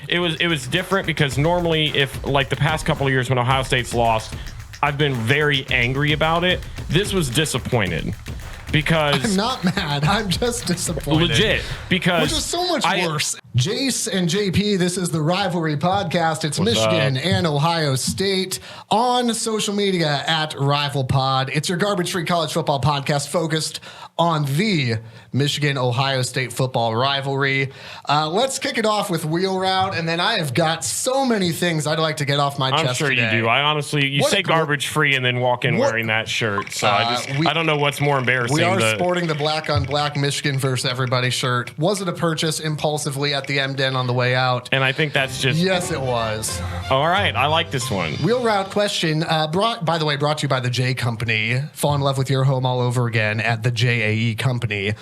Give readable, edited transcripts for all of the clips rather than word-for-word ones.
it was different because normally if like the past couple of years when Ohio State's lost, I've been very angry about it. This was disappointed. Because I'm not mad. I'm just disappointed. Legit. Because which is so much worse. Jace and JP, this is the Rivalry Podcast. It's What's Michigan up? and Ohio State on social media at RivalPod. It's your garbage-free college football podcast focused on the Michigan-Ohio State football rivalry. Let's kick it off with Wheel Route, and then I have got so many things I'd like to get off my chest I'm sure today. you do. I honestly, you say garbage-free and then walk in wearing that shirt. So I don't know what's more embarrassing. We are sporting the black-on-black Michigan versus everybody shirt. Was it a purchase impulsively at the M-Den on the way out? And I think that's just... Yes, it was. All right. I like this one. Wheel Route question, brought to you by the J Company. Fall in love with your home all over again at the JAEcompany.com.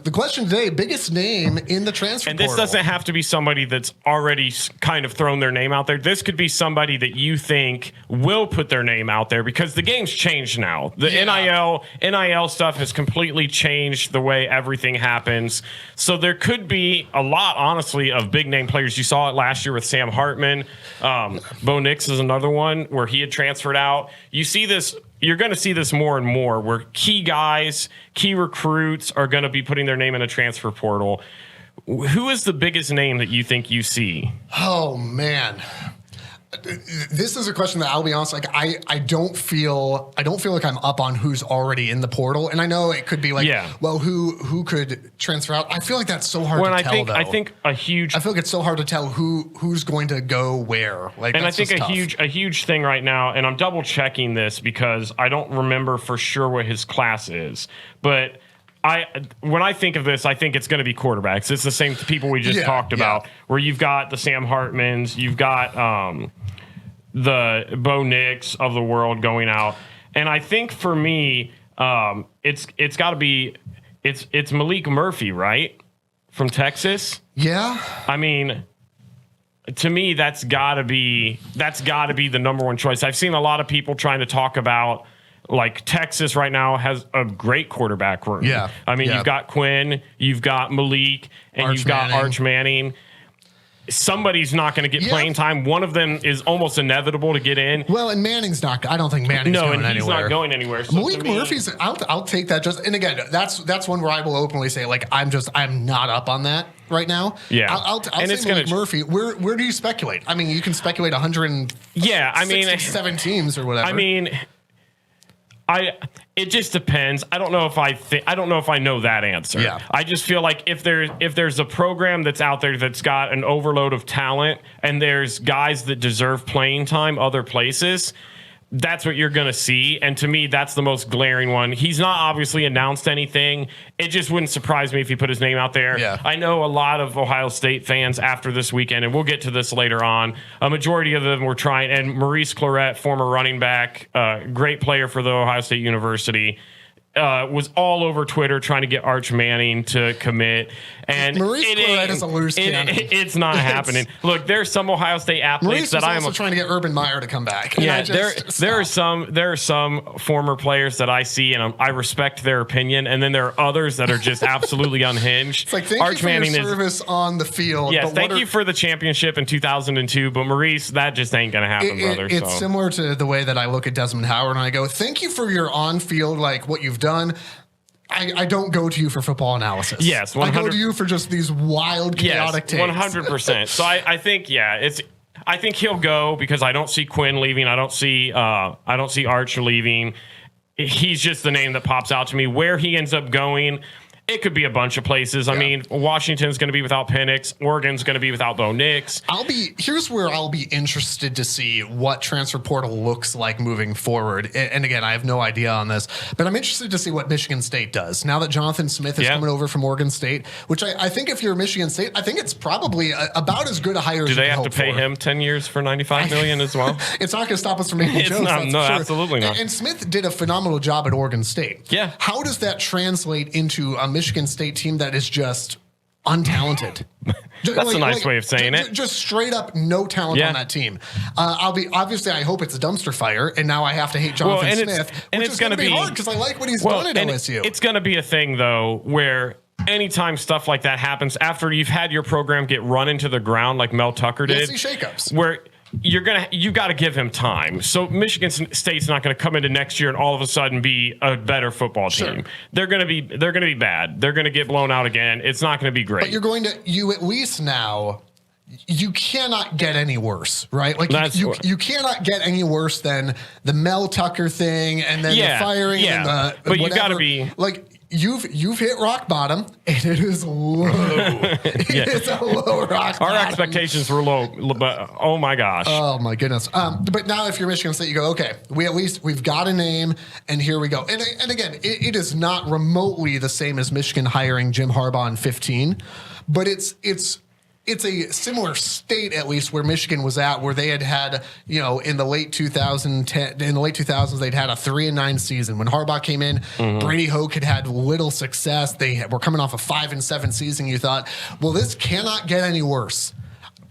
The question today, biggest name in the transfer And this portal. doesn't have to be somebody that's already kind of thrown their name out there. This could be somebody that you think will put their name out there because the game's changed now. The NIL stuff has completely changed the way everything happens. So there could be a lot, honestly, of big name players. You saw it last year with Sam Hartman. Bo Nix is another one where he had transferred out. You see this. You're going to see this more and more where key guys, key recruits are going to be putting their name in a transfer portal. Who is the biggest name that you think you see? Oh, man. This is a question that I'll be honest, like I don't feel like I'm up on who's already in the portal. And I know it could be like, well, who could transfer out? I feel like that's so hard to tell, though. I think I feel like it's so hard to tell who's going to go where. Like, and I think a huge thing right now, and I'm double checking this because I don't remember for sure what his class is, but when I think of this, I think it's going to be quarterbacks. It's the same people we just talked about, where you've got the Sam Hartmans, you've got the Bo Nix of the world going out, and I think for me, it's got to be it's Malik Murphy, right, from Texas. Yeah, I mean, to me, that's got to be the number one choice. I've seen a lot of people trying to talk about. Like Texas right now has a great quarterback room. Yeah. I mean, you've got Quinn, you've got Malik, and you've got Arch Manning. Somebody's not going to get playing time. One of them is almost inevitable to get in. Well, and Manning's not. I don't think Manning's going anywhere. No, and he's not going anywhere. So Malik Murphy's. I'll take that. And again, that's one where I will openly say, like, I'm not up on that right now. Yeah, I'll say Malik Murphy. Where do you speculate? I mean, you can speculate 167 teams or whatever. I mean. It just depends. I don't know if I know that answer. Yeah. I just feel like if there's a program that's out there that's got an overload of talent and there's guys that deserve playing time other places, that's what you're going to see. And to me, that's the most glaring one. He's not obviously announced anything. It just wouldn't surprise me if he put his name out there. Yeah. I know a lot of Ohio State fans after this weekend, and we'll get to this later on, a majority of them were trying, and Maurice Clarett, former running back, great player for the Ohio State University, was all over Twitter trying to get Arch Manning to commit. And Maurice Clarett is a loose cannon. It's not happening. Look, there's some Ohio State athletes Maurice was also trying to get Urban Meyer to come back. Yeah, there are some former players that I see, and I respect their opinion, and then there are others that are just absolutely unhinged. It's like, thank you for your service on the field. Yes, thank you for the championship in 2002, but Maurice, that just ain't going to happen, brother. It's similar to the way that I look at Desmond Howard, and I go, thank you for your on-field, like what you've done. I don't go to you for football analysis. Yes, 100%. I go to you for just these wild, chaotic takes. 100%. So I think, I think he'll go because I don't see Quinn leaving. I don't see Arch leaving. He's just the name that pops out to me. Where he ends up going, it could be a bunch of places. I mean, Washington's going to be without Penix. Oregon's going to be without Bo Nix. Here's where I'll be interested to see what transfer portal looks like moving forward. And again, I have no idea on this, but I'm interested to see what Michigan State does now that Jonathan Smith is coming over from Oregon State, which I think if you're Michigan State, I think it's probably about as good a hire as you can hope for. Do they have to pay him 10 years for $95 million as well? It's not going to stop us from making jokes. Absolutely not. And Smith did a phenomenal job at Oregon State. Yeah. How does that translate into a Michigan State team that is just untalented? That's a nice way of saying it. Just straight up no talent on that team. Obviously, I hope it's a dumpster fire, and now I have to hate Jonathan Smith, which is going to be hard because I like what he's done at OSU. It's going to be a thing, though, where anytime stuff like that happens after you've had your program get run into the ground like Mel Tucker did, see shakeups where you got to give him time. So Michigan State's not going to come into next year and all of a sudden be a better football team. Sure. They're going to be bad. They're going to get blown out again. It's not going to be great. But you at least now, you cannot get any worse, right? Like you cannot get any worse than the Mel Tucker thing and then the firing and the but whatever. You got to be like you've hit rock bottom and it is low. It is a low rock bottom. Our expectations were low, but oh my gosh. Oh my goodness. But now if you're Michigan State, you go, okay, we've got a name and here we go. And again, it is not remotely the same as Michigan hiring Jim Harbaugh in 2015, but it's a similar state, at least, where Michigan was at, where they had, in the late 2000s, they'd had a 3-9 season. When Harbaugh came in, Brady Hoke had little success. They were coming off a 5-7 season. You thought, well, this cannot get any worse.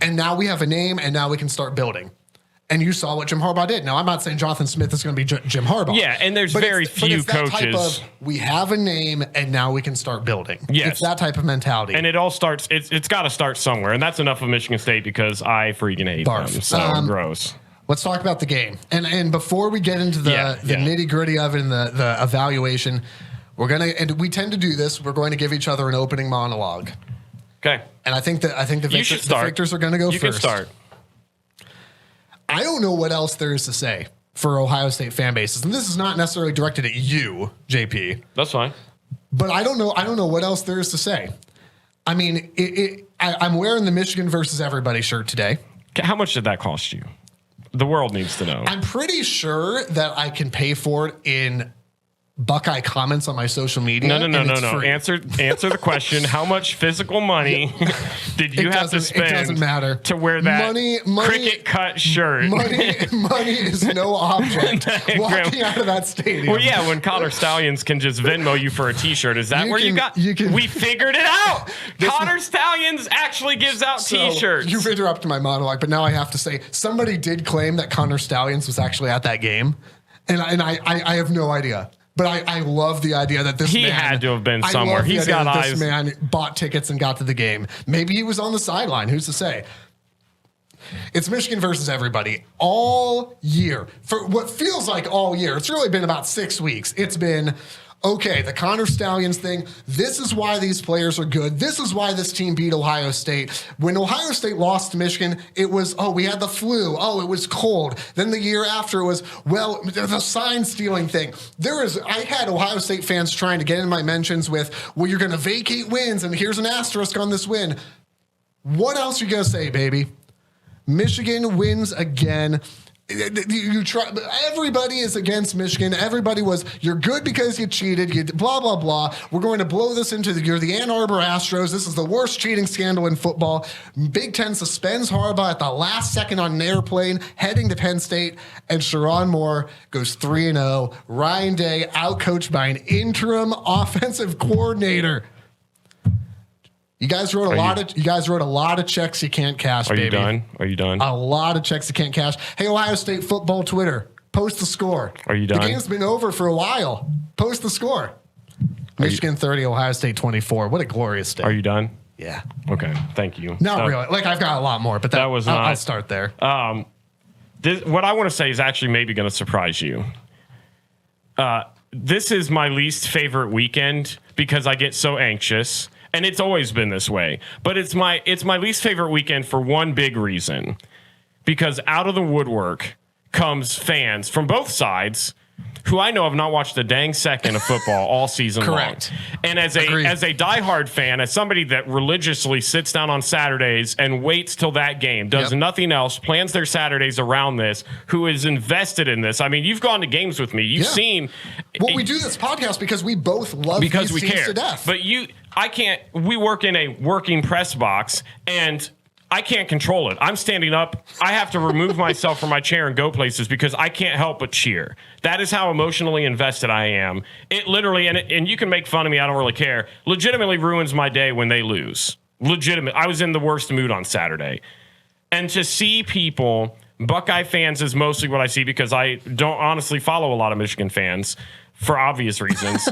And now we have a name, and now we can start building. And you saw what Jim Harbaugh did. Now, I'm not saying Jonathan Smith is going to be Jim Harbaugh. Yeah, and there's very few that coaches. Type of, we have a name, and now we can start building. Yes. It's that type of mentality. And it all starts, it's got to start somewhere. And that's enough of Michigan State because I freaking hate them. So gross. Let's talk about the game. And before we get into the nitty gritty of it and the evaluation, and we tend to do this, we're going to give each other an opening monologue. Okay. And I think the victors are going to go first. You can start. I don't know what else there is to say for Ohio State fan bases. And this is not necessarily directed at you, JP. That's fine. But I don't know what else there is to say. I mean, I'm wearing the Michigan versus everybody shirt today. How much did that cost you? The world needs to know. I'm pretty sure that I can pay for it in Buckeye comments on my social media. No. Answer the question. How much physical money did you have to spend? It doesn't matter. To wear that cricket cut shirt. Money is no object walking out of that stadium. Well, yeah, when Connor Stallions can just Venmo you for a T-shirt. Is that we figured it out. Connor Stallions actually gives out T-shirts. You've interrupted my monologue, but now I have to say, somebody did claim that Connor Stallions was actually at that game. And I have no idea. But I love the idea that he had to have been somewhere. He's got eyes. This man bought tickets and got to the game. Maybe he was on the sideline. Who's to say? It's Michigan versus everybody all year. For what feels like all year. It's really been about 6 weeks. It's been, okay, the Connor Stallions thing, this is why these players are good. This is why this team beat Ohio State. When Ohio State lost to Michigan, it was, we had the flu. It was cold. Then the year after it was, the sign stealing thing. I had Ohio State fans trying to get in my mentions with, you're going to vacate wins and here's an asterisk on this win. What else are you going to say, baby? Michigan wins again. You try. Everybody is against Michigan. Everybody was, you're good because you cheated. You blah blah blah. We're going to blow this into you're the Ann Arbor Astros. This is the worst cheating scandal in football. Big Ten suspends Harbaugh at the last second on an airplane heading to Penn State, and Sherrone Moore goes 3-0. Ryan Day outcoached by an interim offensive coordinator. You guys wrote a lot of checks you can't cash, baby. Are you done? A lot of checks you can't cash. Hey, Ohio State football Twitter, post the score. Are you done? The game's been over for a while. Post the score. Michigan 30, Ohio State 24. What a glorious day. Are you done? Yeah. Okay. Thank you. Not really. Like, I've got a lot more, but that was not. I'll start there. What I want to say is actually maybe going to surprise you. This is my least favorite weekend because I get so anxious. And it's always been this way. But it's my least favorite weekend for one big reason. Because out of the woodwork comes fans from both sides who I know have not watched a dang second of football all season Correct. long. And as a diehard fan, as somebody that religiously sits down on Saturdays and waits till that game, does nothing else, plans their Saturdays around this, who is invested in this. I mean, you've gone to games with me. You've seen. Well, we do this podcast because we both love these teams to death. But we work in a working press box, and I can't control it. I'm standing up. I have to remove myself from my chair and go places because I can't help but cheer. That is how emotionally invested I am. It literally, and you can make fun of me, I don't really care, legitimately ruins my day when they lose. Legitimate. I was in the worst mood on Saturday. And to see people, Buckeye fans is mostly what I see because I don't honestly follow a lot of Michigan fans for obvious reasons.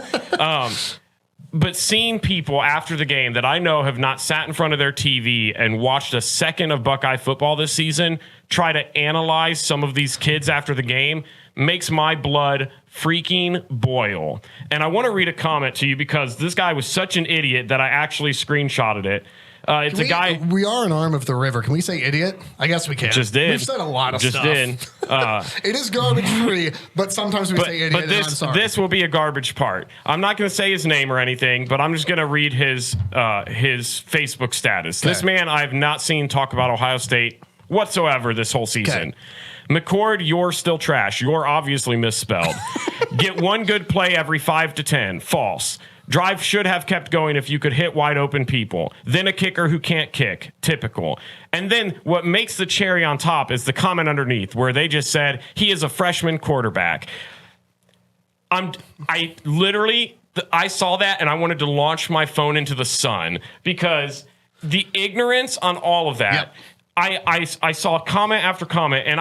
But seeing people after the game that I know have not sat in front of their TV and watched a second of Buckeye football this season try to analyze some of these kids after the game makes my blood freaking boil. And I want to read a comment to you because this guy was such an idiot that I actually screenshotted it. It's a guy. We are an arm of the river. Can we say idiot? I guess we can. Just did. We've said a lot of just stuff. Did. It is garbage free, but sometimes we say idiot. But I'm sorry. this will be a garbage part. I'm not going to say his name or anything, but I'm just going to read his Facebook status. Okay. This man I've not seen talk about Ohio State whatsoever this whole season. Okay. McCord, you're still trash. You're obviously misspelled. Get one good play every 5 to 10. False. Drive should have kept going if you could hit wide open people. Then a kicker who can't kick. Typical. And then what makes the cherry on top is the comment underneath where they just said he is a freshman quarterback. I saw that and I wanted to launch my phone into the sun because the ignorance on all of that. Yep. I saw comment after comment and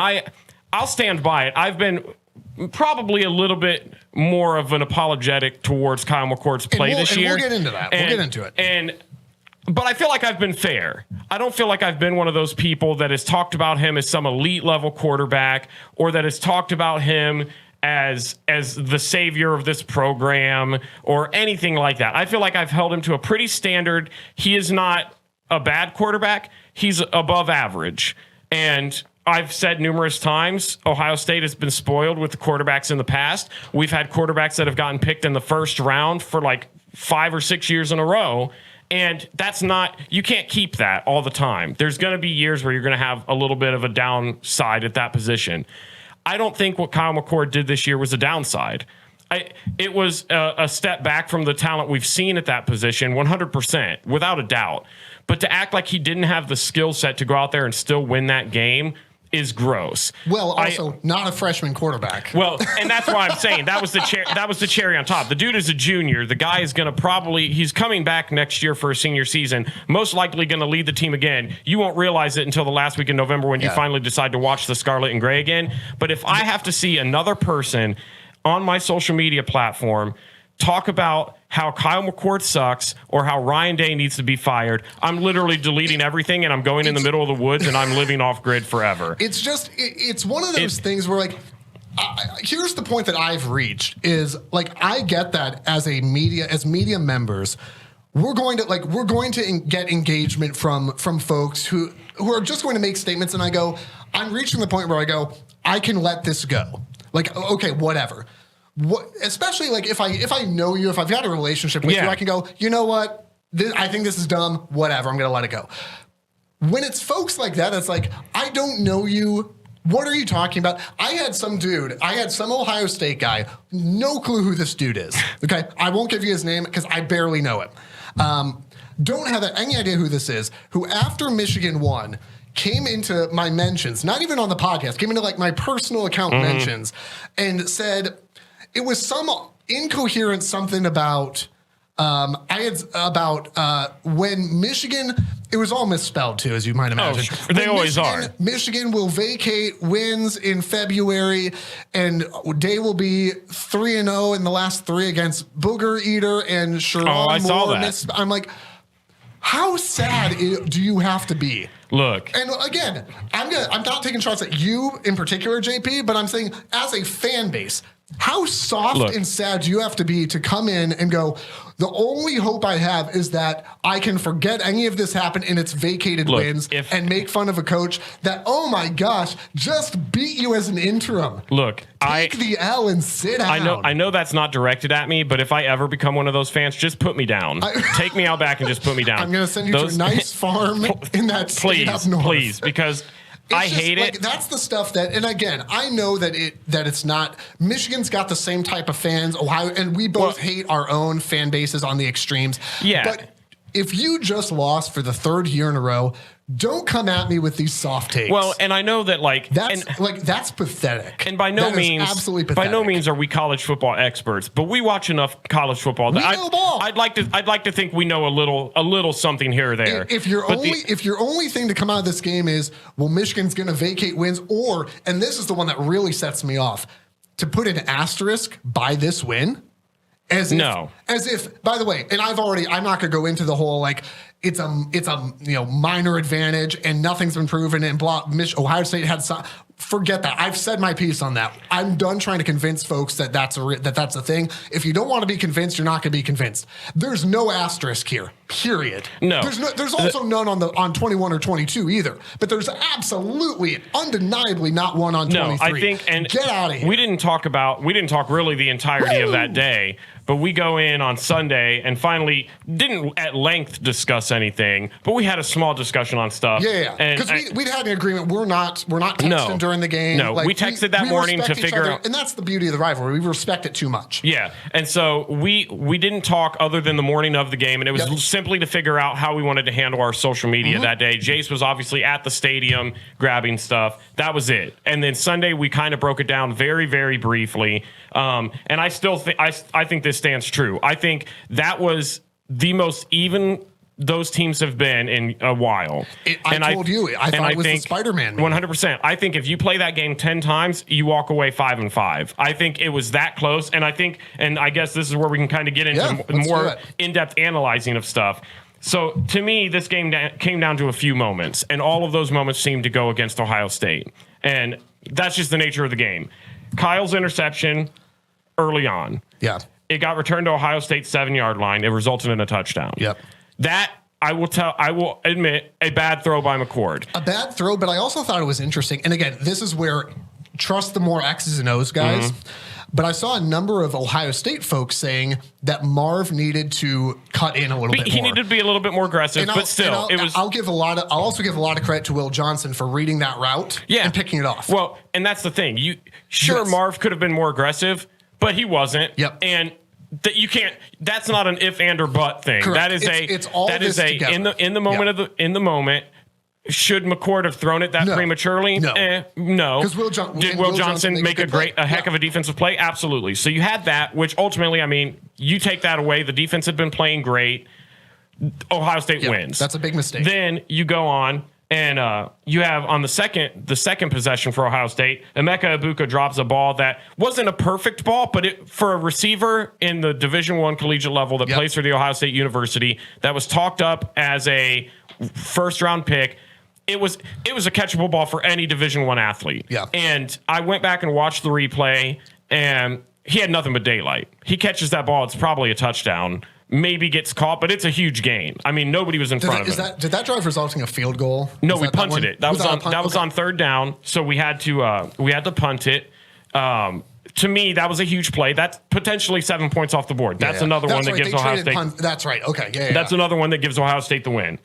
I'll stand by it. I've been probably a little bit more of an apologetic towards Kyle McCord's play this year. We'll get into that. We'll get into it. But I feel like I've been fair. I don't feel like I've been one of those people that has talked about him as some elite level quarterback or that has talked about him as the savior of this program or anything like that. I feel like I've held him to a pretty standard. He is not a bad quarterback. He's above average. And I've said numerous times, Ohio State has been spoiled with the quarterbacks in the past. We've had quarterbacks that have gotten picked in the first round for like 5 or 6 years in a row. And that's not, you can't keep that all the time. There's going to be years where you're going to have a little bit of a downside at that position. I don't think what Kyle McCord did this year was a downside. It was a step back from the talent we've seen at that position, 100%, without a doubt. But to act like he didn't have the skill set to go out there and still win that game is gross. Well, also not a freshman quarterback. Well, and that's why I'm saying that was the cherry on top. The dude is a junior. The guy is going to he's coming back next year for a senior season, most likely going to lead the team again. You won't realize it until the last week in November when you finally decide to watch the Scarlet and Gray again. But if I have to see another person on my social media platform talk about how Kyle McCord sucks or how Ryan Day needs to be fired, I'm literally deleting everything and I'm going in the middle of the woods and I'm living off grid forever. It's just, it's one of those things where like, here's the point that I've reached is like, I get that as media members, we're going to get engagement from folks who are just going to make statements. And I go, I'm reaching the point where I go, I can let this go. Like, okay, whatever. Especially like if I know you, if I've got a relationship with you, I can go, you know what? I think this is dumb. Whatever. I'm going to let it go. When it's folks like that, it's like, I don't know you. What are you talking about? I had some Ohio State guy, no clue who this dude is. Okay. I won't give you his name because I barely know him. Don't have any idea who this is, who after Michigan won, came into my mentions, not even on the podcast, came into like my personal account mentions and said, it was some incoherent something about when Michigan. It was all misspelled too, as you might imagine. Oh, they always are. Michigan will vacate wins in February, and Day will be 3-0 in the last 3 against Booger Eater and Sherrone Moore. I saw that. I'm like, how sad do you have to be? Look. And again, I'm not taking shots at you in particular, JP, but I'm saying as a fan base, how soft and sad do you have to be to come in and go, the only hope I have is that I can forget any of this happened and it's vacated wins and make fun of a coach that, oh my gosh, just beat you as an interim. Look, Take the L and sit down. I know that's not directed at me, but if I ever become one of those fans, just put me down. Take me out back and just put me down. I'm going to send you to a nice farm in that state up north. Please, because I hate it. That's the stuff that, and again, I know that it's not. Michigan's got the same type of fans. Ohio, and we both hate our own fan bases on the extremes. Yeah. But if you just lost for the 3rd year in a row, don't come at me with these soft takes. Well, and I know that that's pathetic. And by no means, absolutely pathetic. By no means are we college football experts, but we watch enough college football. We know ball. I'd like to think we know a little something here or there. If your only thing to come out of this game is, well, Michigan's going to vacate wins, and this is the one that really sets me off, to put an asterisk by this win As if, by the way, and I'm not going to go into the whole, like, it's a minor advantage and nothing's been proven and Ohio State had some. Forget that. I've said my piece on that. I'm done trying to convince folks that that's a thing. If you don't want to be convinced, you're not going to be convinced. There's no asterisk here. Period. No. There's also none on 21 or 22 either. But there's absolutely, undeniably not one on 23. No, I think, and get out of here. We didn't talk really the entirety of that day. But we go in on Sunday and finally didn't at length discuss anything, but we had a small discussion on stuff. Yeah. Because we'd had an agreement. We're not texting during the game. No, we texted that morning to figure out. And that's the beauty of the rivalry. We respect it too much. Yeah. And so we didn't talk other than the morning of the game, and it was simply to figure out how we wanted to handle our social media that day. Jace was obviously at the stadium grabbing stuff. That was it. And then Sunday, we kind of broke it down very, very briefly. And I still think I think this stands true. I think that was the most even those teams have been in a while. I thought it was the Spider-Man. 100%. I think if you play that game 10 times, you walk away 5-5. I think it was that close. And I guess this is where we can kind of get into more in-depth analyzing of stuff. So to me, this game came down to a few moments, and all of those moments seemed to go against Ohio State. And that's just the nature of the game. Kyle's interception early on. Yeah. It got returned to Ohio State's 7-yard line. It resulted in a touchdown. Yep. That, I will admit, a bad throw by McCord. A bad throw, but I also thought it was interesting. And again, this is where trust the more X's and O's guys. But I saw a number of Ohio State folks saying that Marv needed to cut in a little bit more. He needed to be a little bit more aggressive, but still, it was. I'll also give a lot of credit to Will Johnson for reading that route and picking it off. Well, and that's the thing. Marv could have been more aggressive, but he wasn't. Yep. And that you can't. That's not an if and or but thing. Correct. In the moment. Should McCord have thrown it prematurely? No. No. Did Will Johnson make a heck of a defensive play? Absolutely. So you had that, which ultimately, I mean, you take that away. The defense had been playing great. Ohio State wins. That's a big mistake. Then you go on, and you have on the second possession for Ohio State, Emeka Egbuka drops a ball that wasn't a perfect ball, but for a receiver in the Division I collegiate level that plays for the Ohio State University, that was talked up as a first-round pick. It was a catchable ball for any Division I athlete. Yeah. And I went back and watched the replay, and he had nothing but daylight. He catches that ball, it's probably a touchdown. Maybe gets caught, but it's a huge gain. I mean, nobody was in front of him. Did that drive result in a field goal? No, we punted it. That was on third down, so we had to punt it. To me, that was a huge play. That's potentially 7 points off the board. That's another one that gives Ohio State. That's right. Okay. Yeah. That's another one that gives Ohio State the win.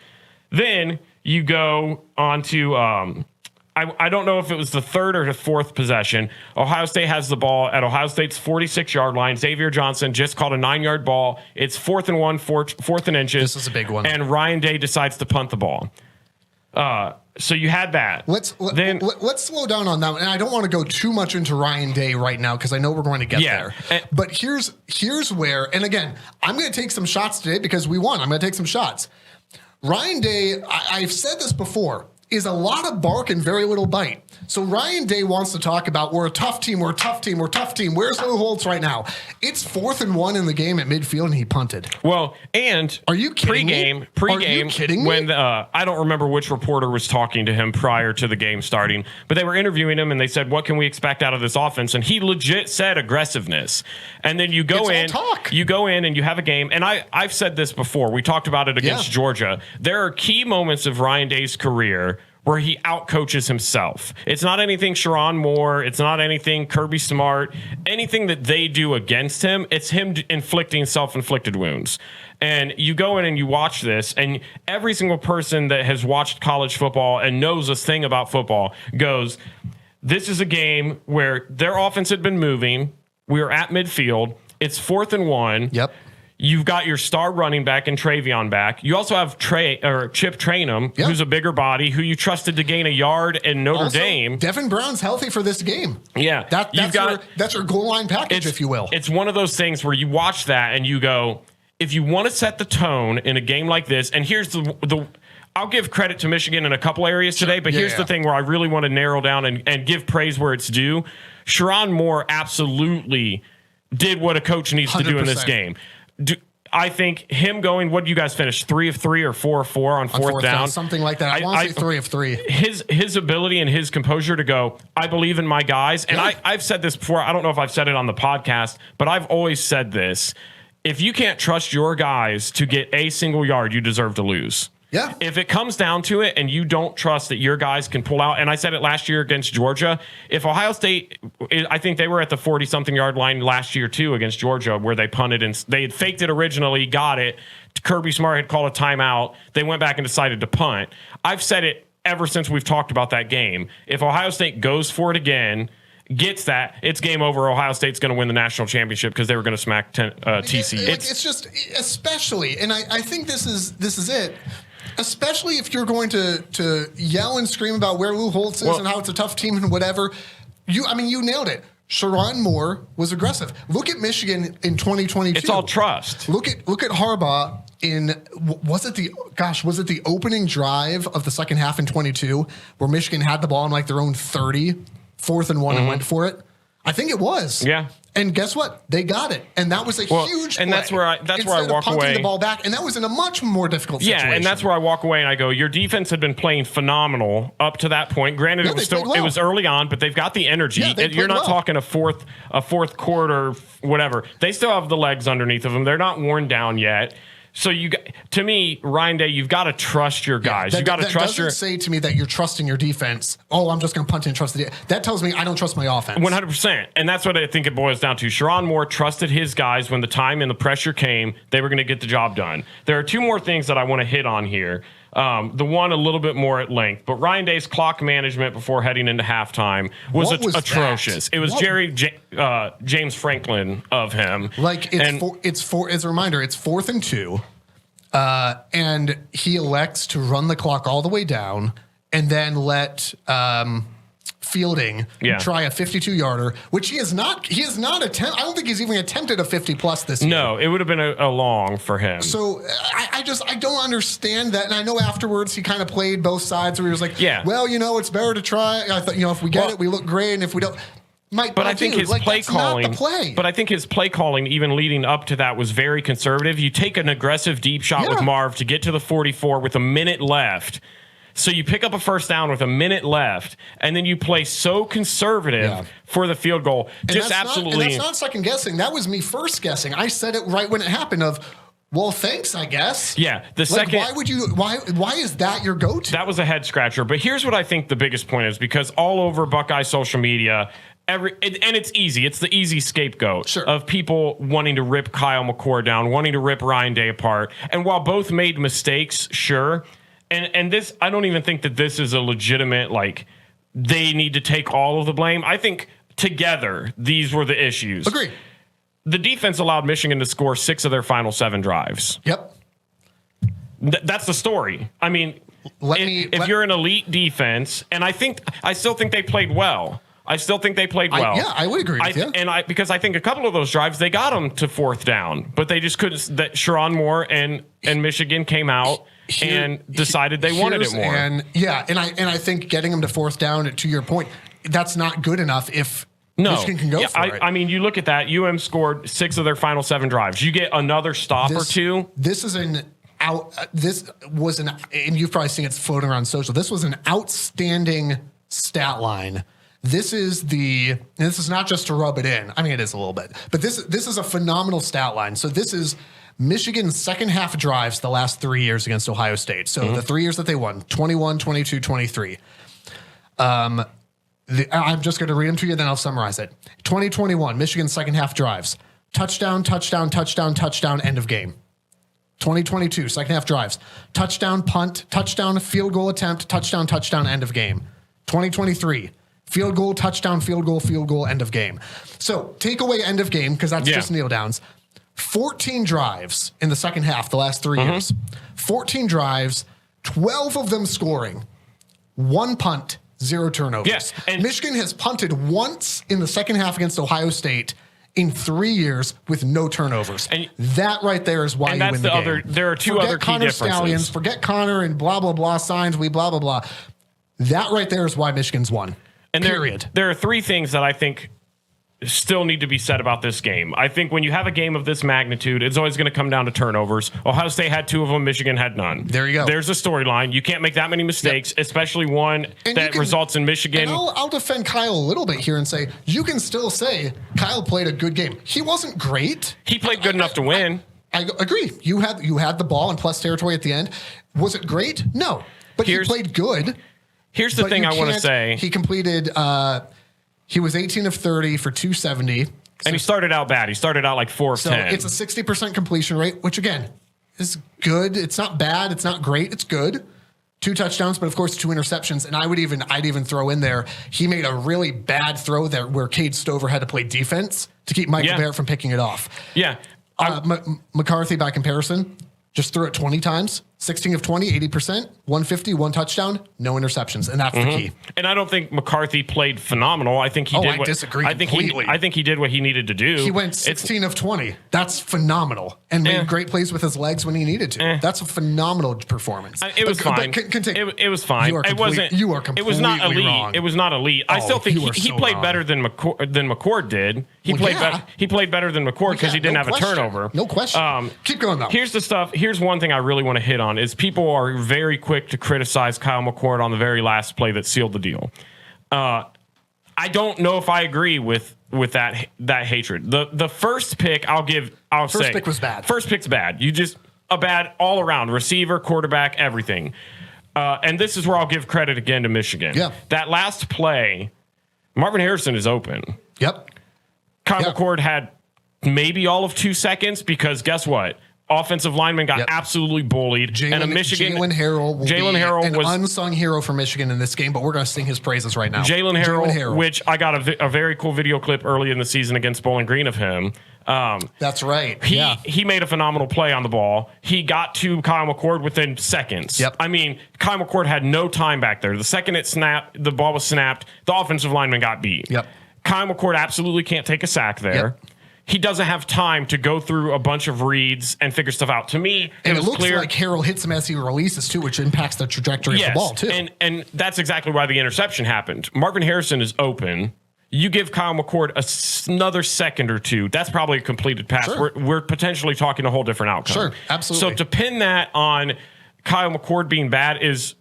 Then you go on to, I don't know if it was the third or the fourth possession. Ohio State has the ball at Ohio State's 46-yard line. Xavier Johnson just caught a 9-yard ball. It's 4th and 1, fourth and inches. This is a big one. And Ryan Day decides to punt the ball. So you had that. Let's slow down on that one. And I don't want to go too much into Ryan Day right now because I know we're going to get there. But here's where, and again, I'm going to take some shots today because we won. I'm going to take some shots. Ryan Day, I've said this before, is a lot of bark and very little bite. So Ryan Day wants to talk about we're a tough team. Where's Lou Holtz right now? It's 4th and 1 in the game at midfield, and he punted. Well, and are you kidding me? Are you kidding me? When I don't remember which reporter was talking to him prior to the game starting, but they were interviewing him, and they said, "What can we expect out of this offense?" And he legit said aggressiveness. And then you go in and you have a game. And I've said this before. We talked about it against Georgia. There are key moments of Ryan Day's career where he outcoaches himself. It's not anything Sherrone Moore. It's not anything Kirby Smart. Anything that they do against him, it's him inflicting self-inflicted wounds. And you go in and you watch this, and every single person that has watched college football and knows a thing about football goes, this is a game where their offense had been moving. We were at midfield. It's 4th and 1. Yep. You've got your star running back and Travion back. You also have Chip Trainum, who's a bigger body, who you trusted to gain a yard in Notre Dame. Devin Brown's healthy for this game. Yeah. That's your goal line package, if you will. It's one of those things where you watch that and you go, if you want to set the tone in a game like this, and here's the I'll give credit to Michigan in a couple areas today, but here's the thing where I really want to narrow down and give praise where it's due. Sherrone Moore absolutely did what a coach needs to do in this 100%. game. I think him going, what did you guys finish? 3 of 3 or 4 of 4 on fourth down? Something like that. I want to say 3 of 3. His ability and his composure to go, I believe in my guys. And Yeah. I've said this before. I don't know if I've said it on the podcast, but I've always said this. If you can't trust your guys to get a single yard, you deserve to lose. Yeah. If it comes down to it and you don't trust that your guys can pull out, and I said it last year against Georgia, if Ohio State, I think they were at the 40-something yard line last year too against Georgia where they punted and they had faked it originally, got it. Kirby Smart had called a timeout. They went back and decided to punt. I've said it ever since we've talked about that game. If Ohio State goes for it again, gets that, it's game over. Ohio State's going to win the national championship because they were going to smack TCU. It's just, especially, and I think this is it. Especially if you're going to yell and scream about where Lou Holtz is and how it's a tough team and whatever. You nailed it. Sherrone Moore was aggressive. Look at Michigan in 2022. It's all trust. Look at Harbaugh in was it the opening drive of the second half in 22 where Michigan had the ball on like their own 30, 4th and 1 and went for it? I think it was. Yeah. And guess what? They got it, and that was a huge. And play. that's where I walk punting away. The ball back, and that was in a much more difficult situation. Yeah, and that's where I walk away and I go, your defense had been playing phenomenal up to that point. Granted, it was early on, but they've got the energy. Yeah, You're not talking a fourth quarter, whatever. They still have the legs underneath of them. They're not worn down yet. So to me, Ryan Day, you've got to trust your guys. You got to trust your. Say to me that you're trusting your defense. Oh, I'm just going to punt and trust the. That tells me I don't trust my offense. 100%, and that's what I think it boils down to. Sherrone Moore trusted his guys when the time and the pressure came. They were going to get the job done. There are two more things that I want to hit on here. The one a little bit more at length, but Ryan Day's clock management before heading into halftime was atrocious. It was James Franklin of him. Like it's as a reminder, it's 4th and 2, and he elects to run the clock all the way down and then let Fielding try a 52-yarder, which he has not attempted. I don't think he's even attempted a 50+ this year. No, it would have been a long for him. So I don't understand that. And I know afterwards he kind of played both sides where he was like, well, it's better to try. I thought, if we get it, we look great. And if we don't, but I think his play calling, but I think his play calling, even leading up to that, was very conservative. You take an aggressive deep shot with Marv to get to the 44 with a minute left. So you pick up a first down with a minute left, and then you play so conservative for the field goal. And that's not second guessing. That was me first guessing. I said it right when it happened. Well, thanks, I guess. Yeah. The second. Why is that your go-to? That was a head scratcher. But here's what I think the biggest point is, because all over Buckeye social media, and it's easy. It's the easy scapegoat of people wanting to rip Kyle McCord down, wanting to rip Ryan Day apart. And while both made mistakes, sure. And this, I don't even think that this is a legitimate, they need to take all of the blame. I think together, these were the issues. Agree. The defense allowed Michigan to score 6 of their final 7 drives. Yep. That's the story. I mean, if you're an elite defense, and I still think they played well. I would agree with you. Because I think a couple of those drives, they got them to 4th down, but they just couldn't. That Sherrone Moore and Michigan came out and decided they wanted it more. And I think getting them to 4th down, to your point, that's not good enough if Michigan can go for it. I mean, you look at that. UM scored 6 of their final 7 drives. You get another stop or two. This was and you've probably seen it floating around social. This was an outstanding stat line. This is not just to rub it in. I mean, it is a little bit, but this is a phenomenal stat line. So this is Michigan's second half drives the last 3 years against Ohio State. So the 3 years that they won, 21, 22, 23. I'm just going to read them to you, then I'll summarize it. 2021, Michigan's second half drives. Touchdown, touchdown, touchdown, touchdown, end of game. 2022, second half drives. Touchdown, punt, touchdown, field goal attempt, touchdown, touchdown, end of game. 2023, field goal, touchdown, field goal, end of game. So take away end of game, because that's just kneel downs. 14 drives in the second half, the last 3 years. 14 drives, 12 of them scoring. 1 punt, 0 turnovers. Yes, and Michigan has punted once in the second half against Ohio State in 3 years with no turnovers. And that right there is why you win the game. There are two other key differences. Stallions, forget Connor and blah, blah, blah signs, blah, blah, blah. That right there is why Michigan's won. And period. There are 3 things that I think still need to be said about this game. I think when you have a game of this magnitude, it's always going to come down to turnovers. Ohio State had 2 of them. Michigan had none. There you go. There's a storyline. You can't make that many mistakes, especially one that results in Michigan. And I'll defend Kyle a little bit here and say, you can still say Kyle played a good game. He wasn't great. He played good enough to win. I agree. You had the ball in plus territory at the end. Was it great? No. But he played good. Here's the thing I want to say. He completed... he was 18 of 30 for 270. And he started out bad. He started out like 4 of 10. It's a 60% completion rate, which again is good. It's not bad. It's not great. It's good. 2 touchdowns, but of course 2 interceptions. And I'd even throw in there, he made a really bad throw there where Cade Stover had to play defense to keep Michael Barrett from picking it off. Yeah. McCarthy, by comparison, just threw it 20 times. 16 of 20, 80%, 150, 1 touchdown, no interceptions, and that's the key. And I don't think McCarthy played phenomenal. I think he did. I disagree completely. I think he did what he needed to do. He went 16 of 20. That's phenomenal, and made great plays with his legs when he needed to. That's a phenomenal perforance. It was fine. It was fine. You are completely It was not elite. wrong. It was not elite. I still think he played better than McCord did. He played better than McCord because he didn't have a turnover. No question. Keep going though. Here's one thing I really want to hit on is people are very quick to criticize Kyle McCord on the very last play that sealed the deal. I don't know if I agree with that hatred. The first pick first pick was bad. First pick's bad. You just a bad all around receiver, quarterback, everything. And this is where I'll give credit again to Michigan. Yeah. That last play, Marvin Harrison is open. Yep. Kyle McCord had maybe all of 2 seconds because guess what? Offensive lineman got absolutely bullied. Jalen Harrell was an unsung hero for Michigan in this game, but we're going to sing his praises right now. Jalen Harrell, which I got a very cool video clip early in the season against Bowling Green of him. That's right. He made a phenomenal play on the ball. He got to Kyle McCord within seconds. Yep. I mean, Kyle McCord had no time back there. The second the ball was snapped, the offensive lineman got beat. Yep. Kyle McCord absolutely can't take a sack there. Yep. He doesn't have time to go through a bunch of reads and figure stuff out. To me, it looks clear. like Harrell hits him as he releases too, which impacts the trajectory of the ball too. And that's exactly why the interception happened. Marvin Harrison is open. You give Kyle McCord another second or two, that's probably a completed pass. Sure. We're potentially talking a whole different outcome. Sure, absolutely. So to pin that on Kyle McCord being bad is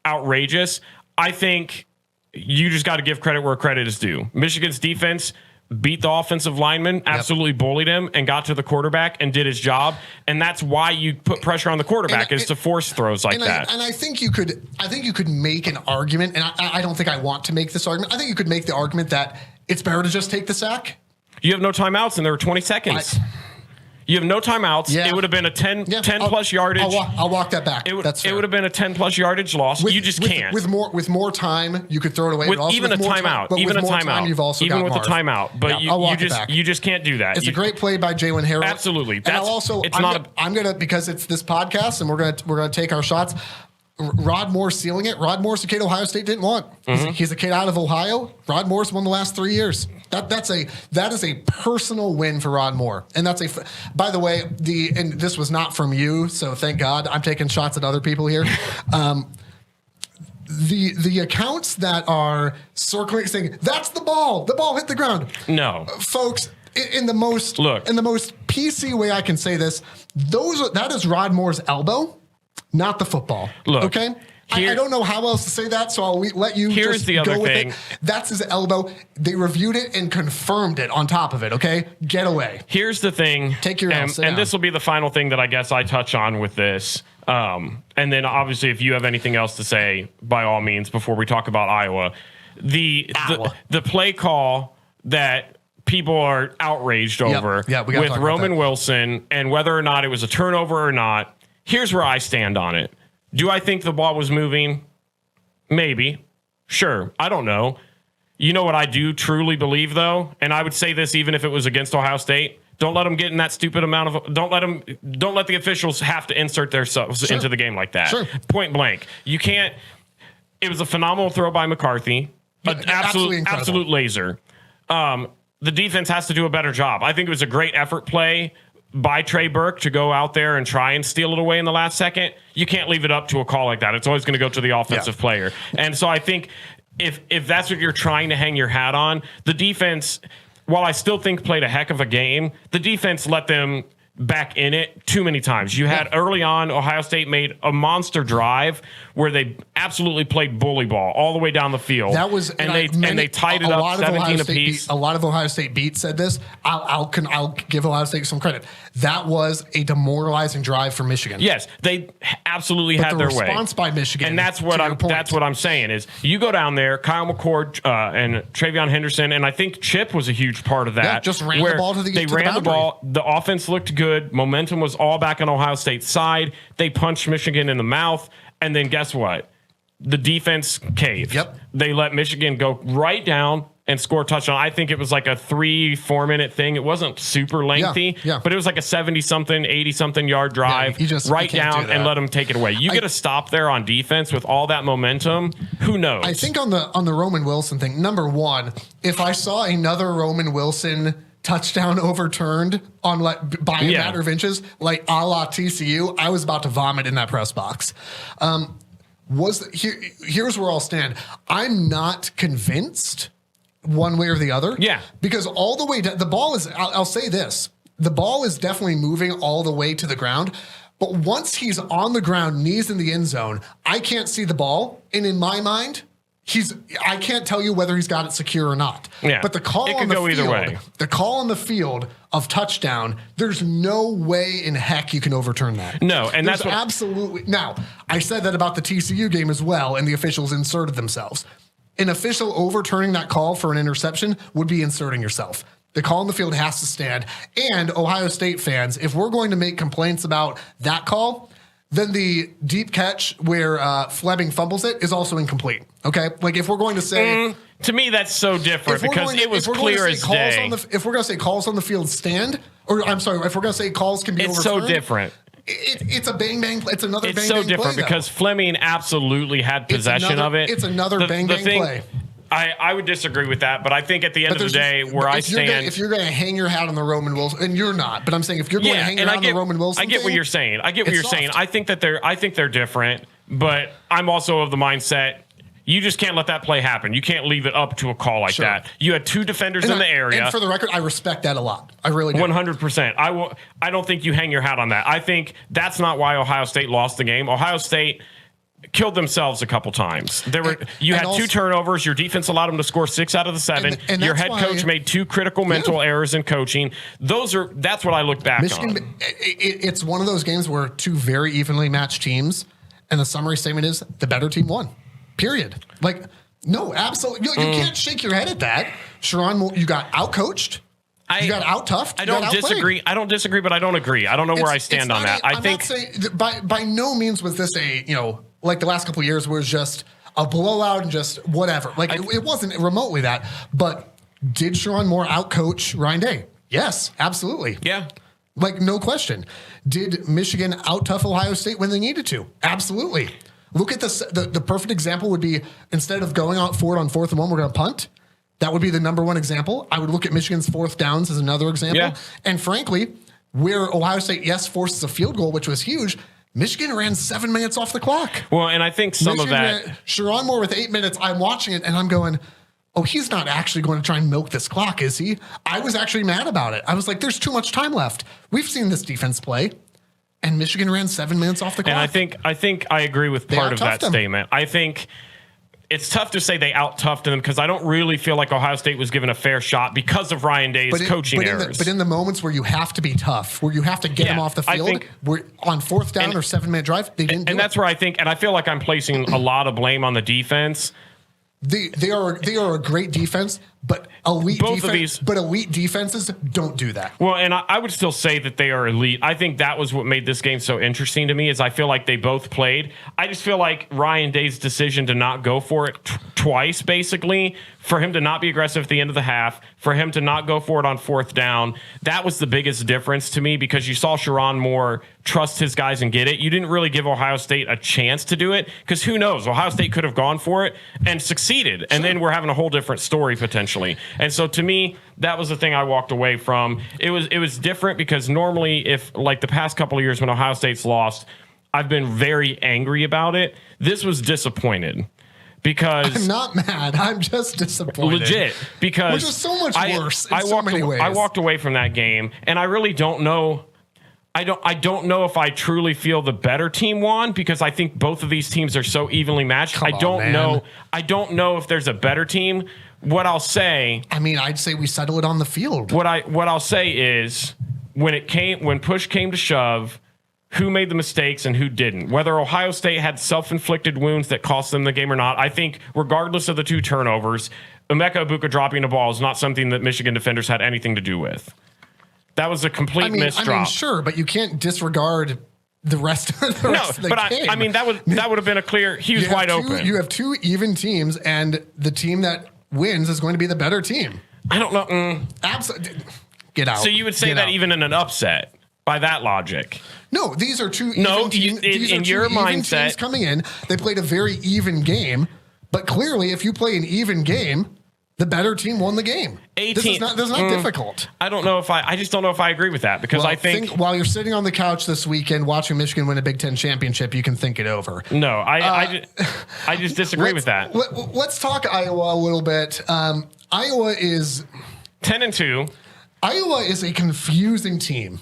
outrageous. I think you just got to give credit where credit is due. Michigan's defense beat the offensive lineman, absolutely bullied him, and got to the quarterback and did his job. And that's why you put pressure on the quarterback is to force throws like that. I think you could make an argument, and I don't think I want to make this argument. I think you could make the argument that it's better to just take the sack. You have no timeouts, and there were 20 seconds. You have no timeouts. Yeah. It would have been a 10 plus yardage. I'll walk that back. It would have been a 10 plus yardage loss. You just can't. With more time, you could throw it away. Even a timeout. You've also got with a timeout. But you just can't do that. It's a great play by Jalen Harrell. Absolutely. I'm gonna because it's this podcast and we're gonna take our shots. Rod Moore sealing it. Rod Moore's the kid Ohio State didn't want. He's a kid out of Ohio. Rod Moore's won the last 3 years. That is a personal win for Rod Moore. And by the way, and this was not from you, so thank God I'm taking shots at other people here. The accounts that are circling saying that's the ball hit the ground. No, folks. In the most PC way I can say this, that is Rod Moore's elbow. Not the football. Look, okay? I don't know how else to say that, so I'll let you here's just the other go with thing. it. That's his elbow. They reviewed it and confirmed it on top of it, okay? Get away. Here's the thing. Take your L, sit and down. this will be the final thing that I guess I touch on with this. And then obviously if you have anything else to say, by all means, before we talk about Iowa. The play call that people are outraged over with Roman Wilson and whether or not it was a turnover or not. Here's where I stand on it. Do I think the ball was moving? Maybe. Sure. I don't know. You know what I do truly believe, though? And I would say this even if it was against Ohio State. Don't let them get in that stupid amount of... Don't let the officials have to insert themselves into the game like that. Sure. Point blank. You can't... It was a phenomenal throw by McCarthy. An absolute laser. The defense has to do a better job. I think it was a great effort play by Trey Burke to go out there and try and steal it away in the last second. You can't leave it up to a call like that. It's always going to go to the offensive player. And so I think if that's what you're trying to hang your hat on, the defense, while I still think played a heck of a game, the defense let them back in it too many times. You had early on, Ohio State made a monster drive where they absolutely played bully ball all the way down the field. That was and they tied it up 17 apiece. A lot of Ohio State beats said this. I'll give Ohio State some credit. That was a demoralizing drive for Michigan. Yes, they absolutely had their way. Response by Michigan, and that's what I'm saying is you go down there. Kyle McCord and Travion Henderson, and I think Chip was a huge part of that. Yeah, just ran the ball to the they ran the ball. The offense looked good. Momentum was all back on Ohio State's side. They punched Michigan in the mouth, and then guess what? The defense caved. Yep. They let Michigan go right down and score a touchdown. I think it was like a 3-4 minute thing. It wasn't super lengthy, but it was like a 70-something, 80-something yard drive right down and let them take it away. You get a stop there on defense with all that momentum. Who knows? I think on the Roman Wilson thing, number one, if I saw another Roman Wilson touchdown overturned on by a matter of inches, like a la TCU, I was about to vomit in that press box. Here's where I'll stand. I'm not convinced one way or the other. Yeah. Because all the way down, the ball is, I'll say this, the ball is definitely moving all the way to the ground. But once he's on the ground, knees in the end zone, I can't see the ball. And in my mind, I can't tell you whether he's got it secure or not. Yeah. But the call on the field, the call on the field of touchdown, there's no way in heck you can overturn that. No, and that's absolutely. Now, I said that about the TCU game as well, and the officials inserted themselves. An official overturning that call for an interception would be inserting yourself. The call on the field has to stand. And Ohio State fans, if we're going to make complaints about that call, then the deep catch where Fleming fumbles it is also incomplete. Okay? Like if we're going to say... to me, that's so different because it was clear as day. If we're going to say calls on the field stand, or I'm sorry, if we're going to say calls can be overturned... It's so different. It's a bang-bang play. It's another bang-bang It's play, so different because Fleming absolutely had possession of it. It's another bang-bang play. I would disagree with that, but I think at the end of the day, where I stand, if you're going to hang your hat on the Roman Wilson, and you're not, but I'm saying if you're going to hang your hat on the Roman Wilson, I get what you're saying. I get what you're saying. I think they're different, but I'm also of the mindset you just can't let that play happen. You can't leave it up to a call like that. You had two defenders in the area. And for the record, I respect that a lot. I really do. 100%. I don't think you hang your hat on that. I think that's not why Ohio State lost the game. Ohio State killed themselves a couple times. You had two turnovers. Your defense allowed them to score 6 out of the 7. And your head coach made 2 critical mental errors in coaching. That's what I look back on. It's one of those games where 2 very evenly matched teams, and the summary statement is the better team won. Period. Like, no, absolutely. You can't shake your head at that. Sherrone Moore, you got outcoached. You got out-toughed. I don't disagree. I don't disagree, but I don't agree. I don't know where I stand on that. I'm not saying, by no means was this like the last couple of years was just a blowout and just whatever. Like it wasn't remotely that. But did Sherrone Moore outcoach Ryan Day? Yes, absolutely. Yeah. Like no question. Did Michigan out-tough Ohio State when they needed to? Absolutely. Look at this. The perfect example would be instead of going out for it on 4th and 1, we're going to punt. That would be the number one example. I would look at Michigan's 4th downs as another example. Yeah. And frankly, where Ohio State, forces a field goal, which was huge, Michigan ran 7 minutes off the clock. Well, and I think Sherrone Moore with 8 minutes, I'm watching it and I'm going, oh, he's not actually going to try and milk this clock, is he? I was actually mad about it. I was like, there's too much time left. We've seen this defense play. And Michigan ran 7 minutes off the clock. And I think I agree with part of that statement. I think it's tough to say they out-toughed them because I don't really feel like Ohio State was given a fair shot because of Ryan Day's coaching errors. But in the moments where you have to be tough, where you have to get them off the field, on 4th down or 7-minute drive, they didn't do it. And that's where I think, and I feel like I'm placing a lot of blame on the defense. They are a great defense, but elite defenses don't do that. Well, and I would still say that they are elite. I think that was what made this game so interesting to me is I feel like they both played. I just feel like Ryan Day's decision to not go for it twice, basically, for him to not be aggressive at the end of the half, for him to not go for it on 4th down, that was the biggest difference to me because you saw Sherrone Moore trust his guys and get it. You didn't really give Ohio State a chance to do it because who knows? Ohio State could have gone for it and succeeded, and then we're having a whole different story potentially. And so to me, that was the thing I walked away from. It was different because normally if like the past couple of years when Ohio State's lost, I've been very angry about it. This was disappointed. because I'm not mad. I'm just disappointed. Legit, because which is so much worse in so walked many ways. I walked away from that game, and I really don't know. I don't know if I truly feel the better team won, because I think both of these teams are so evenly matched. I don't know if there's a better team. What I'll say, I mean, I'd say we settle it on the field. What I'll say is, when push came to shove, who made the mistakes and who didn't. Whether Ohio State had self-inflicted wounds that cost them the game or not, I think regardless of the 2 turnovers, Emeka Egbuka dropping the ball is not something that Michigan defenders had anything to do with. That was a complete misdrop. I mean, sure, but you can't disregard the rest of the game. I mean, that would have been a clear. He was wide open. You have 2 even teams, and the team that wins is going to be the better team. I don't know. Absolutely. Get out. So you would say that even in an upset by that logic? No, these are 2 even teams. In your mindset, teams coming in, they played a very even game. But clearly, if you play an even game, the better team won the game. This is not difficult. I don't know if I just don't know if I agree with that, because I think while you're sitting on the couch this weekend watching Michigan win a Big Ten championship, you can think it over. No, I just disagree with that. Let's talk Iowa a little bit. Iowa is 10-2. Iowa is a confusing team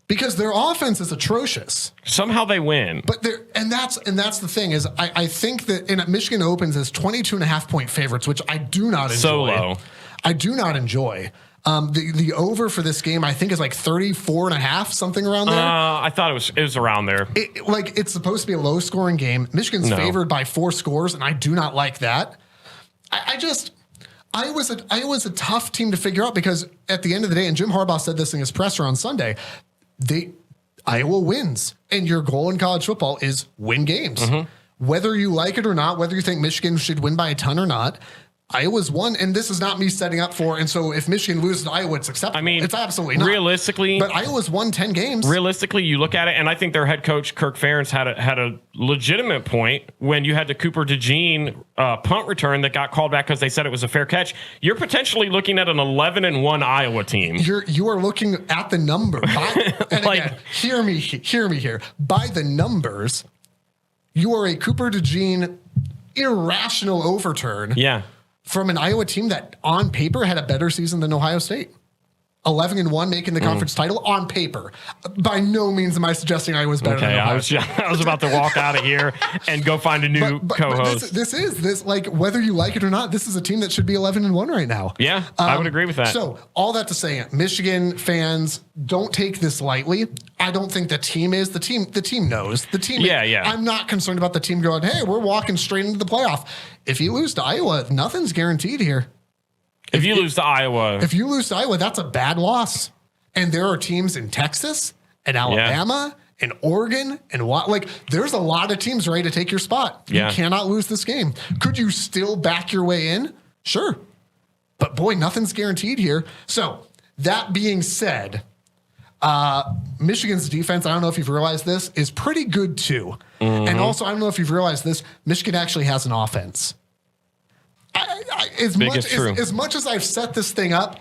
because their offense is atrocious. Somehow they win. But that's the thing is I think that Michigan opens as 22.5-point favorites, which I do not enjoy. So low. I do not enjoy. The over for this game I think is like 34.5, something around there. I thought it was around there. It's supposed to be a low scoring game. Michigan's favored by 4 scores, and I do not like that. Iowa's a tough team to figure out, because at the end of the day, and Jim Harbaugh said this in his presser on Sunday, Iowa wins, and your goal in college football is win games. Mm-hmm. Whether you like it or not, whether you think Michigan should win by a ton or not, Iowa's won, and this is not me setting up for. And so, if Michigan loses to Iowa, it's acceptable. I mean, it's absolutely not. Realistically, but Iowa's won 10 games. Realistically, you look at it, and I think their head coach Kirk Ferentz had a legitimate point when you had the Cooper DeJean punt return that got called back because they said it was a fair catch. You're potentially looking at an 11-1 Iowa team. You are looking at the number. Again, hear me here. By the numbers, you are a Cooper DeJean irrational overturn. Yeah. From an Iowa team that on paper had a better season than Ohio State. 11-1 making the conference title on paper. By no means am I suggesting Iowa's better than Ohio State. I was about to walk out of here and go find a new co-host. This like whether you like it or not, this is a team that should be 11-1 right now. Yeah, I would agree with that. So all that to say, Michigan fans, don't take this lightly. I don't think the team is. The team knows. The team. Yeah. I'm not concerned about the team going, hey, we're walking straight into the playoff. If you lose to Iowa, nothing's guaranteed here. If you lose to Iowa, that's a bad loss. And there are teams in Texas and Alabama and Oregon and there's a lot of teams ready to take your spot. You cannot lose this game. Could you still back your way in? Sure. But boy, nothing's guaranteed here. So that being said, Michigan's defense, I don't know if you've realized this, is pretty good too. Mm-hmm. And also, I don't know if you've realized this, Michigan actually has an offense. As much as I've set this thing up,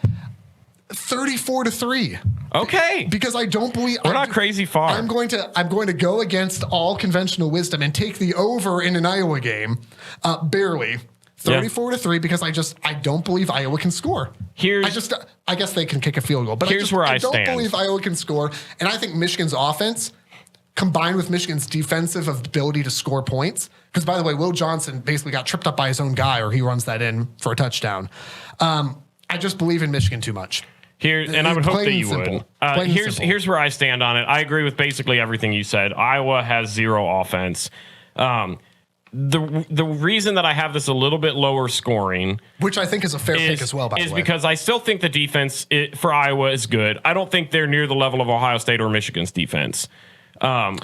34-3. Okay. Because I don't believe we're not crazy far. I'm going to go against all conventional wisdom and take the over in an Iowa game, barely 34-3, because I don't believe Iowa can score. I guess they can kick a field goal, but I don't believe Iowa can score, and I think Michigan's offense, combined with Michigan's defensive ability to score points, because, by the way, Will Johnson basically got tripped up by his own guy, or he runs that in for a touchdown. I just believe in Michigan too much. And I would hope that you would. Here's where I stand on it. I agree with basically everything you said. Iowa has zero offense. The reason that I have this a little bit lower scoring, which I think is a fair pick as well, by the way, is because I still think the defense for Iowa is good. I don't think they're near the level of Ohio State or Michigan's defense. I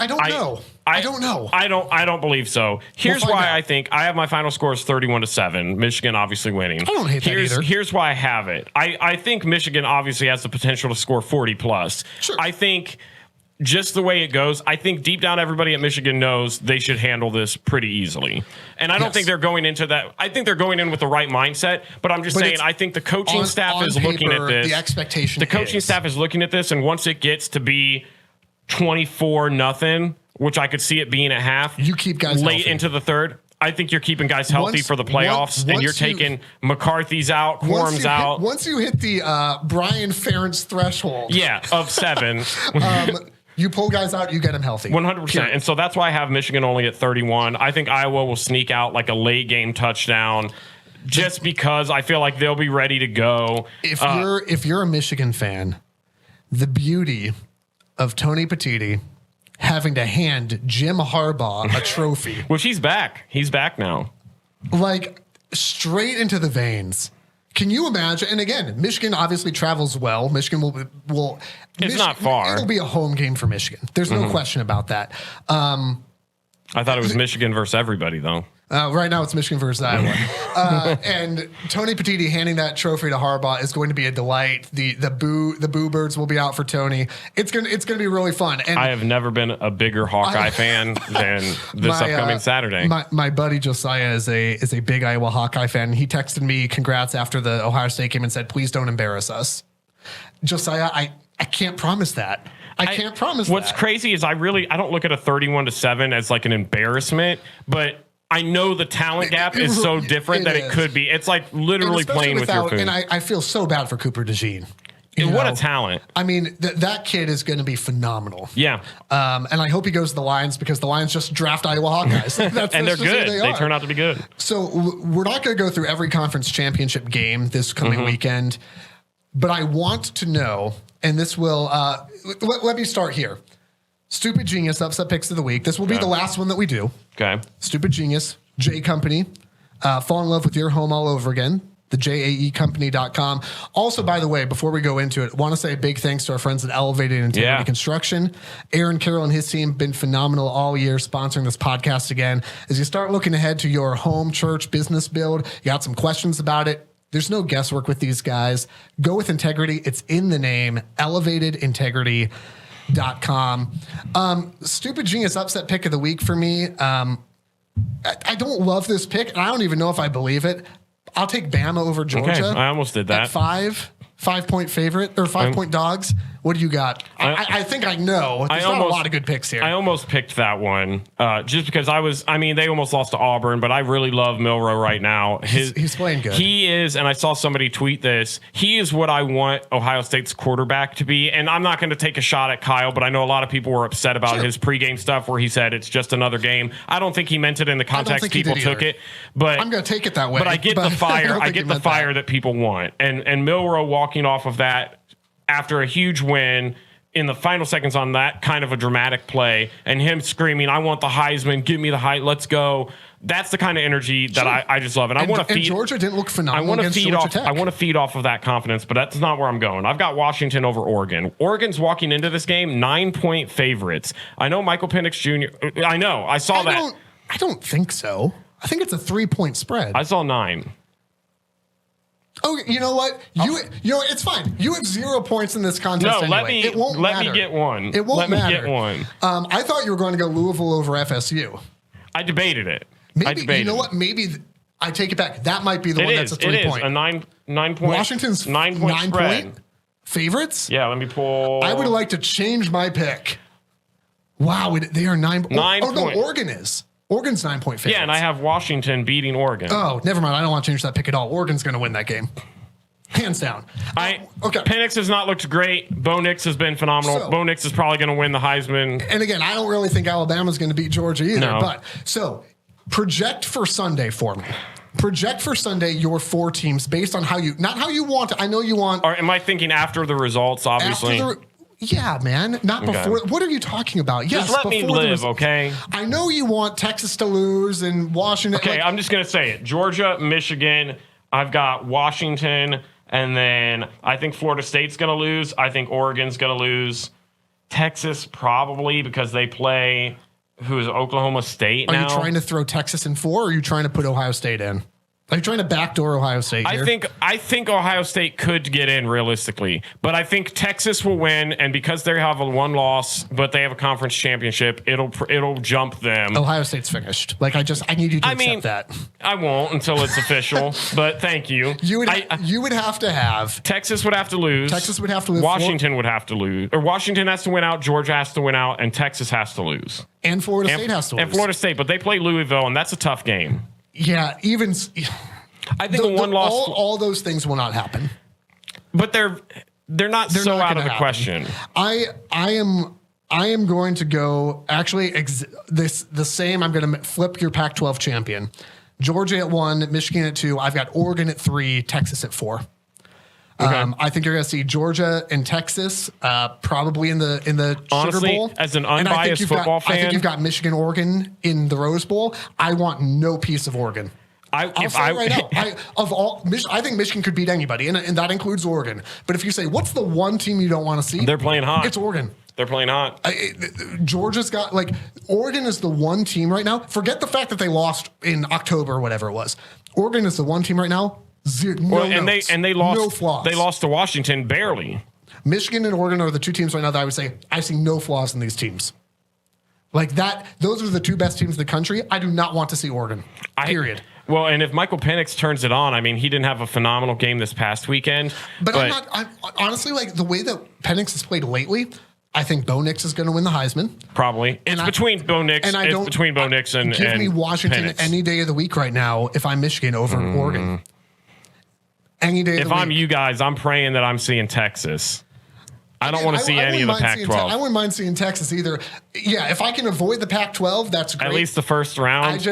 don't know. I don't know. I don't believe so. Here's why I think I have my final score is 31-7. Michigan obviously winning. I don't hate that either. Here's why I have it. I think Michigan obviously has the potential to score 40 plus. Sure. I think just the way it goes, I think deep down everybody at Michigan knows they should handle this pretty easily. And I don't think they're going into that. I think they're going in with the right mindset, but I'm just saying I think the coaching staff is looking at this. The expectation The coaching staff is looking at this, and once it gets to be 24-0, which I could see it being at half. You keep guys late healthy. Into the third. I think you're keeping guys healthy for the playoffs, and you're taking McCarthy's out, Quorum's out. Once you hit the Brian Ferentz threshold, of 7. you pull guys out, you get them healthy. 100%. And so that's why I have Michigan only at 31. I think Iowa will sneak out like a late game touchdown just because I feel like they'll be ready to go. If you're a Michigan fan, the beauty of Tony Petitti having to hand Jim Harbaugh a trophy. Which he's back. He's back now. Like, straight into the veins. Can you imagine? And again, Michigan obviously travels well. Michigan will it's not far. It'll be a home game for Michigan. There's no question about that. I thought it was Michigan versus everybody, though. Right now, it's Michigan versus Iowa. And Tony Petitti handing that trophy to Harbaugh is going to be a delight. The boo birds will be out for Tony. It's gonna be really fun. And I have never been a bigger Hawkeye fan than this upcoming Saturday. My buddy Josiah is a big Iowa Hawkeye fan. He texted me congrats after the Ohio State game and said, "Please don't embarrass us." Josiah, I can't promise that. I can't promise What's crazy is I don't look at a 31-7 as like an embarrassment, but I know the talent gap is so different that it could be. It's like literally playing with your food. And I feel so bad for Cooper DeJean. What a talent. I mean, that kid is going to be phenomenal. Yeah. And I hope he goes to the Lions because the Lions just draft Iowa Hawkeyes. And they're good. They turn out to be good. So we're not going to go through every conference championship game this coming weekend, but I want to know, and this will, let me start here. Stupid Genius upset picks of the week. This will be the last one that we do. Okay. Stupid Genius, J Company, fall in love with your home all over again. The JAEcompany.com. Also, by the way, before we go into it, want to say a big thanks to our friends at Elevated Integrity Construction. Aaron Carroll and his team been phenomenal all year sponsoring this podcast again. As you start looking ahead to your home, church, business build, you got some questions about it. There's no guesswork with these guys. Go with integrity. It's in the name. ElevatedIntegrity.com. Stupid Genius upset pick of the week for me. I don't love this pick, and I don't even know if I believe it. I'll take Bama over Georgia. Okay, I almost did that. At 5-point favorite or 5-point dogs. What do you got? I think I know. There's not a lot of good picks here. I almost picked that one just because they almost lost to Auburn, but I really love Milroe right now. He's playing good. He is, and I saw somebody tweet this, he is what I want Ohio State's quarterback to be. And I'm not going to take a shot at Kyle, but I know a lot of people were upset about his pregame stuff where he said it's just another game. I don't think he meant it in the context people took it. But I'm going to take it that way. But I get the fire. I get the fire that people want. And Milroe walking off of that after a huge win in the final seconds on that kind of a dramatic play and him screaming, I want the Heisman, give me the Heisman, let's go. That's the kind of energy that I just love. And I want to feed. Georgia didn't look phenomenal against Georgia Tech. I want to feed off of that confidence, but that's not where I'm going. I've got Washington over Oregon. Oregon's walking into this game 9-point favorites. I know Michael Penix Jr. I know. I saw that. I don't think so. I think it's a 3-point spread. I saw 9. Oh, you know what? It's fine. You have 0 points in this contest. No, anyway. It won't matter. Let me get one. It won't matter. Let me get one. I thought you were going to go Louisville over FSU. I debated it. You know what? Maybe I take it back. That might be the one that's a 3-point. It is a 9-point. Washington's 9-point spread. Favorites? Yeah, let me pull. I would like to change my pick. Wow, they are 9. Oh, no, Oregon is. Oregon's 9-point favorites. Yeah, and I have Washington beating Oregon. Oh, never mind. I don't want to change that pick at all. Oregon's going to win that game. Hands down. Okay. Penix has not looked great. Bo Nix has been phenomenal. Bo Nix is probably going to win the Heisman. And again, I don't really think Alabama's going to beat Georgia either. No. But so project for Sunday for me. Project for Sunday your 4 teams based on not how you want. I know you want. Or am I thinking after the results, obviously? Yeah, man. Not before. What are you talking about? Yes, just let me live, okay? I know you want Texas to lose and Washington. Okay, I'm just going to say it. Georgia, Michigan. I've got Washington. And then I think Florida State's going to lose. I think Oregon's going to lose. Texas probably because they play Oklahoma State now. Are you trying to throw Texas in 4 or are you trying to put Ohio State in? Are you trying to backdoor Ohio State here? I think Ohio State could get in realistically, but I think Texas will win, and because they have a one loss, but they have a conference championship, it'll jump them. Ohio State's finished. Like I need you to accept that. I won't until it's official, but thank you. You would have to have Texas would have to lose. Texas would have to lose. Washington would have to lose, or Washington has to win out. Georgia has to win out, and Texas has to lose. And Florida State has to lose. And Florida State, but they play Louisville, and that's a tough game. Yeah, even I think a one loss. All those things will not happen. But they're not so out of the question. I am going to go actually the same. I'm going to flip your Pac-12 champion. Georgia at 1, Michigan at 2. I've got Oregon at 3, Texas at 4. Okay. I think you're going to see Georgia and Texas probably in the Honestly, Sugar Bowl. As an unbiased football fan, I think you've got Michigan, Oregon in the Rose Bowl. I want no piece of Oregon. I'll say right now, I think Michigan could beat anybody, and that includes Oregon. But if you say, what's the one team you don't want to see? They're playing hot. It's Oregon. They're playing hot. Georgia's got Oregon is the one team right now. Forget the fact that they lost in October or whatever it was. Oregon is the one team right now. They lost. No flaws. They lost to Washington barely. Michigan and Oregon are the two teams right now that I would say I see no flaws in these teams. Like that, those are the two best teams in the country. I do not want to see Oregon. Period. Well, and if Michael Penix turns it on, I mean, he didn't have a phenomenal game this past weekend. But I'm honestly, the way that Penix has played lately, I think Bo Nix is going to win the Heisman. Probably. It's between Bo Nix and give me Washington Penix any day of the week right now if I'm Michigan over Oregon. Any day of the week. If I'm you guys, I'm praying that I'm seeing Texas. I don't want to see any of the Pac-12. I wouldn't mind seeing Texas either. Yeah, if I can avoid the Pac-12, that's great. At least the first round.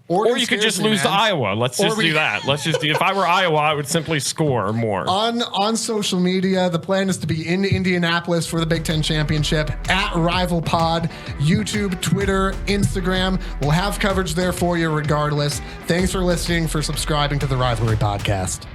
Or you could just lose to Iowa. Let's just do that. If I were Iowa, I would simply score more. On social media, the plan is to be in Indianapolis for the Big Ten Championship at Rival Pod, YouTube, Twitter, Instagram. We'll have coverage there for you regardless. Thanks for listening, for subscribing to the Rivalry Podcast.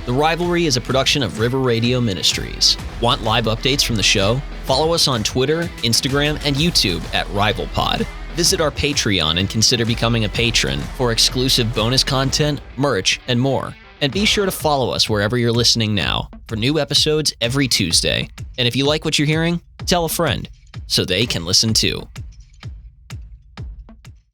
The Rivalry is a production of River Radio Ministries. Want live updates from the show? Follow us on Twitter, Instagram, and YouTube at Rival Pod. Visit our Patreon and consider becoming a patron for exclusive bonus content, merch, and more. And be sure to follow us wherever you're listening now for new episodes every Tuesday. And if you like what you're hearing, tell a friend so they can listen too.